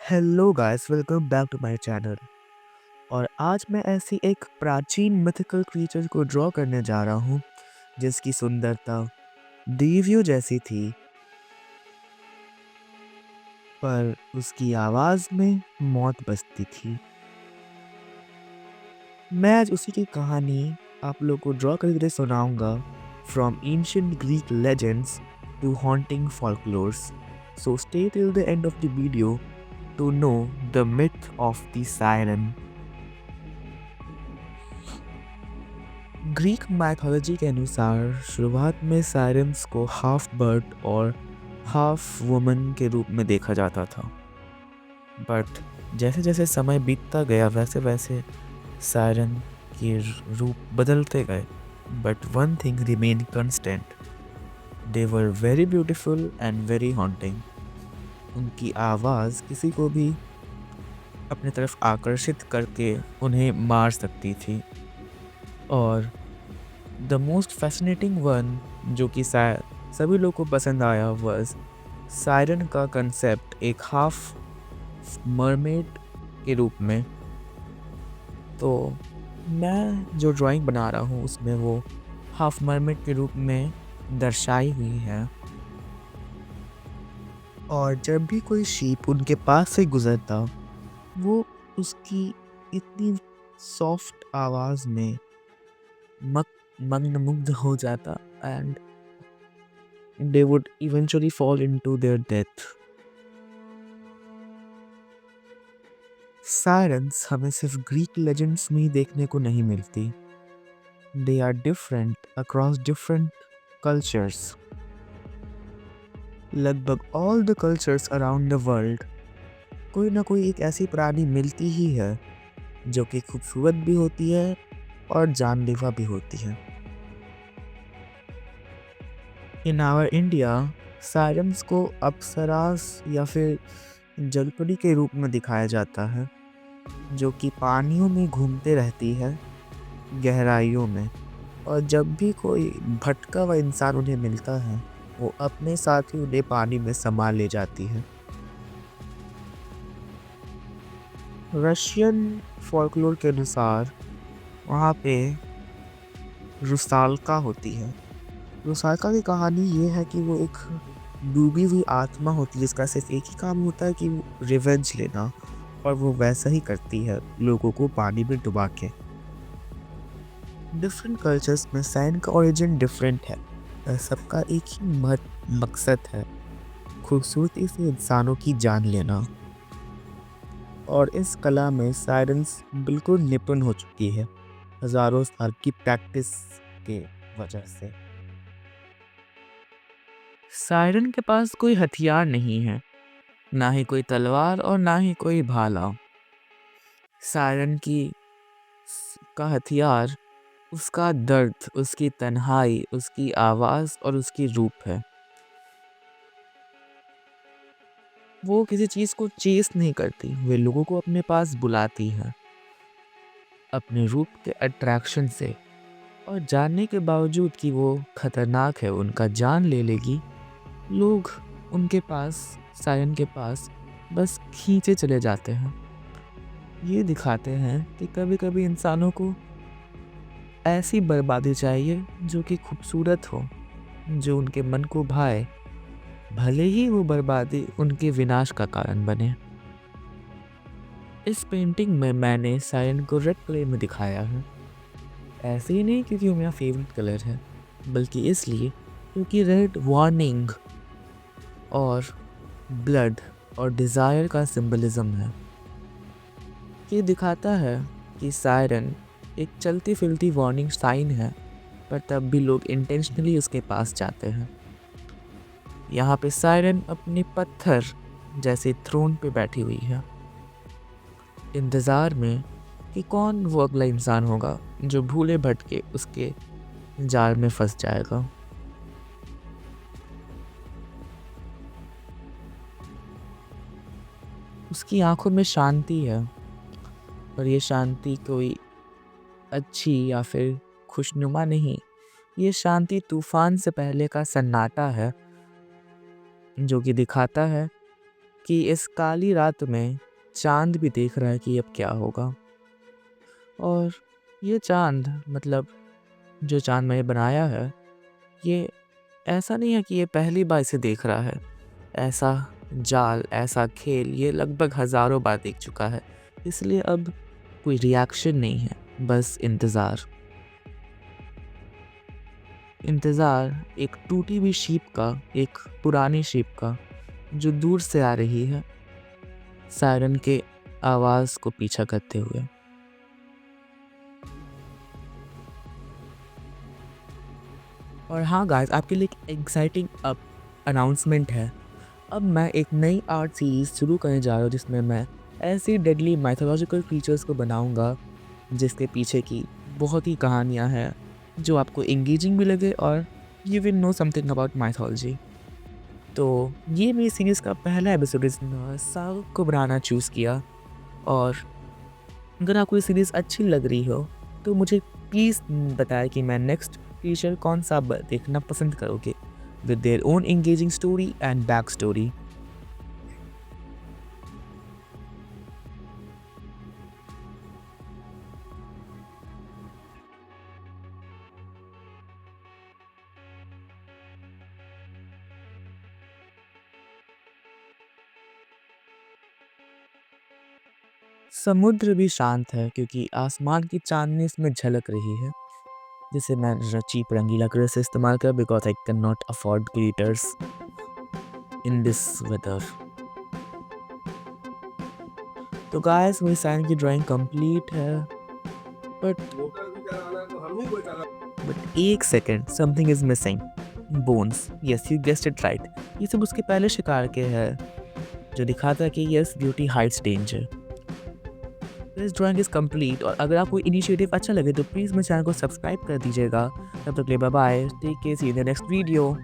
Hello guys, welcome back to my channel. और आज मैं ऐसी एक प्राचीन मिथिकल क्रीचर को ड्रॉ करने जा रहा हूँ जिसकी सुंदरता देवियों जैसी थी, पर उसकी आवाज में मौत बसती थी। मैं आज उसी की कहानी आप लोग को ड्रॉ करके सुनाऊंगा, from ancient Greek legends to haunting folklores। So stay till the end of the video to know the myth of the siren। Greek mythology के अनुसार शुरुआत में साइरेंस को हाफ बर्ड और हाफ वुमन के रूप में देखा जाता था, बट जैसे जैसे समय बीतता गया वैसे वैसे सायरन के रूप बदलते गए। But one thing remain constant, they were very beautiful and very haunting. उनकी आवाज़ किसी को भी अपनी तरफ आकर्षित करके उन्हें मार सकती थी। और द मोस्ट फैसिनेटिंग वन जो कि सभी लोगों को पसंद आया वॉज सायरन का कंसेप्ट एक हाफ मरमेड के रूप में। तो मैं जो ड्राइंग बना रहा हूँ उसमें वो हाफ मरमेड के रूप में दर्शाई हुई है। और जब भी कोई शीप उनके पास से गुजरता, वो उसकी इतनी सॉफ्ट आवाज़ में मग्न-मुग्ध हो जाता and they would eventually fall into their death। Sirens हमें सिर्फ ग्रीक लेजेंड्स में ही देखने को नहीं मिलती। They are different across different cultures। लगभग all the cultures around the world कोई ना कोई एक ऐसी प्राणी मिलती ही है जो कि खूबसूरत भी होती है और जानलेवा भी होती है। इन आवर इंडिया सायरन्स को अप्सरास या फिर जलपरी के रूप में दिखाया जाता है, जो कि पानियों में घूमते रहती है, गहराइयों में। और जब भी कोई भटका हुआ इंसान उन्हें मिलता है, वो अपने साथ ही उन्हें पानी में समा ले जाती है। रशियन फोल्कलोर के अनुसार वहाँ पे रुसाल्का होती है। रुसाल्का की कहानी ये है कि वो एक डूबी हुई आत्मा होती है जिसका सिर्फ एक ही काम होता है कि रिवेंज लेना, और वो वैसा ही करती है लोगों को पानी में डुबा के। डिफरेंट कल्चर्स में साइन का ओरिजिन डिफरेंट है, पर सबका एक ही मकसद है, खूबसूरती से इंसानों की जान लेना। और इस कला में सायरन्स बिल्कुल निपुण हो चुकी है, हजारों साल की प्रैक्टिस के वजह से। सायरन के पास कोई हथियार नहीं है, ना ही कोई तलवार और ना ही कोई भाला। सायरन का हथियार उसका दर्द, उसकी तन्हाई, उसकी आवाज और उसकी रूप है। वो किसी चीज को चेस नहीं करती, वे लोगों को अपने पास बुलाती है अपने रूप के अट्रैक्शन से। और जानने के बावजूद कि वो खतरनाक है, उनका जान ले लेगी, लोग उनके पास, सायरन के पास बस खींचे चले जाते हैं। ये दिखाते हैं कि कभी कभी इंसानों को ऐसी बर्बादी चाहिए जो कि खूबसूरत हो, जो उनके मन को भाए, भले ही वो बर्बादी उनके विनाश का कारण बने। इस पेंटिंग में मैंने सायरन को रेड कलर में दिखाया है। ऐसे ही नहीं क्योंकि वो मेरा फेवरेट कलर है, बल्कि इसलिए क्योंकि रेड वार्निंग और ब्लड और डिज़ायर का सिंबलिज्म है। ये दिखाता है कि सायरन एक चलती फिरती वार्निंग साइन है, पर तब भी लोग इंटेंशनली उसके पास जाते हैं। यहाँ पे सायरन अपने पत्थर जैसे थ्रोन पे बैठी हुई है, इंतज़ार में कि कौन वो अगला इंसान होगा जो भूले भटके उसके जाल में फंस जाएगा। उसकी आंखों में शांति है, पर ये शांति कोई अच्छी या फिर खुशनुमा नहीं। ये शांति तूफान से पहले का सन्नाटा है, जो कि दिखाता है कि इस काली रात में चांद भी देख रहा है कि अब क्या होगा। और ये चांद मतलब जो चांद मैंने बनाया है, ये ऐसा नहीं है कि ये पहली बार इसे देख रहा है। ऐसा जाल, ऐसा खेल ये लगभग हज़ारों बार देख चुका है। इसलिए अब कोई रिएक्शन नहीं है, बस इंतज़ार। इंतज़ार एक टूटी हुई शीप का, एक पुरानी शीप का, जो दूर से आ रही है, सायरन के आवाज़ को पीछा करते हुए। और हाँ गाइस, आपके लिए एक एक्साइटिंग अनाउंसमेंट है। अब मैं एक नई आर्ट सीरीज़ शुरू करने जा रहा हूँ जिसमें मैं ऐसी डेडली माइथोलॉजिकल क्रीचर्स को बनाऊँगा जिसके पीछे की बहुत ही कहानियाँ हैं, जो आपको एंगेजिंग भी लगे और you will know something about mythology. तो ये मेरी सीरीज़ का पहला एपिसोड जिसमें साग को बनाना चूज़ किया। और अगर आपको ये सीरीज़ अच्छी लग रही हो तो मुझे प्लीज़ बताएं कि मैं नेक्स्ट फीचर कौन सा देखना पसंद करोगे with their own engaging story and back story. समुद्र भी शांत है क्योंकि आसमान की चांदनी इसमें झलक रही है, जिसे मैं चीप रंगीला कलर से इस्तेमाल कर because I can not afford glitters in this weather. तो गाइस मेरी साइन की ड्राइंग कंप्लीट है, बट एक second, something is missing. Bones, yes you guessed it right. ये सब उसके पहले शिकार के हैं, जो दिखाता है कि yes beauty hides danger. This drawing is complete. और अगर आपको इनिशिएटिव अच्छा लगे तो प्लीज़ मेरे चैनल को सब्सक्राइब कर दीजिएगा। तब तक के लिए bye bye, take care, see you in the next video.